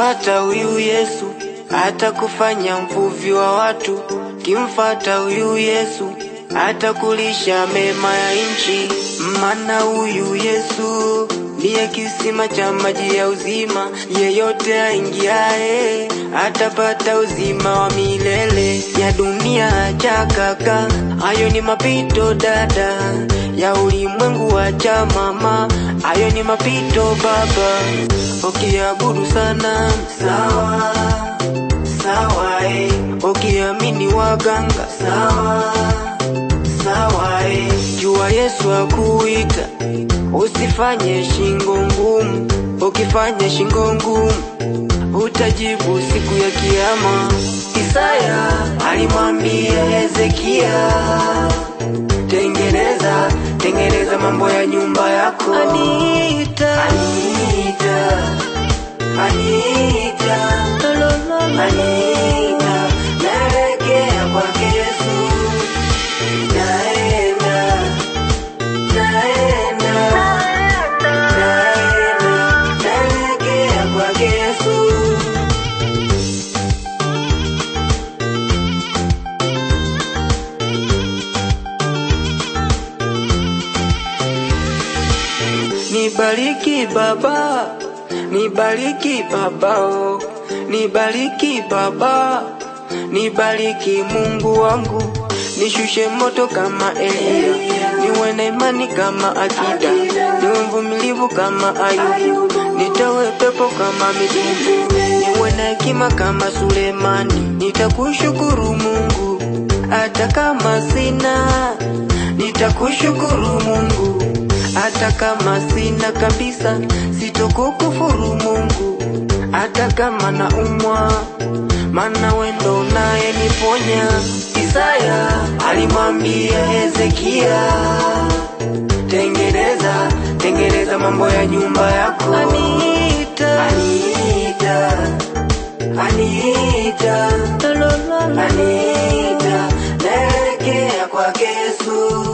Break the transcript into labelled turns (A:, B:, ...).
A: Kimfata huyu Yesu atakufanya mvuvi wa watu. Kimfata huyu Yesu atakulisha mema ya nchi. Maana huyu Yesu ndiye kisima cha maji ya uzima. Yeyote aingiaye atapata uzima wa milele. Ya dunia acha kaka, hayo ni mapito dada. Ya ulimwengu acha mama, hayo ni mapito baba. Ukiabudu sana sawa sawa, ukiamini waganga sawa sawa, jua Yesu akuita. Usifanye shingo ngumu, ukifanya shingo ngumu utajibu siku ya kiyama. Isaya alimwambia Hezekia, tengeneza mambo ya nyumba yako. Anita, naelekea kwake Yesu. Naelekea kwake Yesu. Nibariki Baba, nibariki Baba, oh. Nibariki Baba, nibariki Mungu wangu. Nishushe moto kama Elia, niwe na imani kama Akida, niwe mvumilivu kama Ayubu, nitowe pepo kama Mitume, niwe na hekima kama Sulemani. Nitakushukuru Mungu hata kama sina, nitakushukuru Mungu hata kama sina kabisa. Sitokukufuru Mungu hata kama naumwa, maana wewe ndo unayeniponya. Isaya alimwambia Hezekia, tengeneza mambo ya nyumba yako. Anita, naelekea kwake Yesu.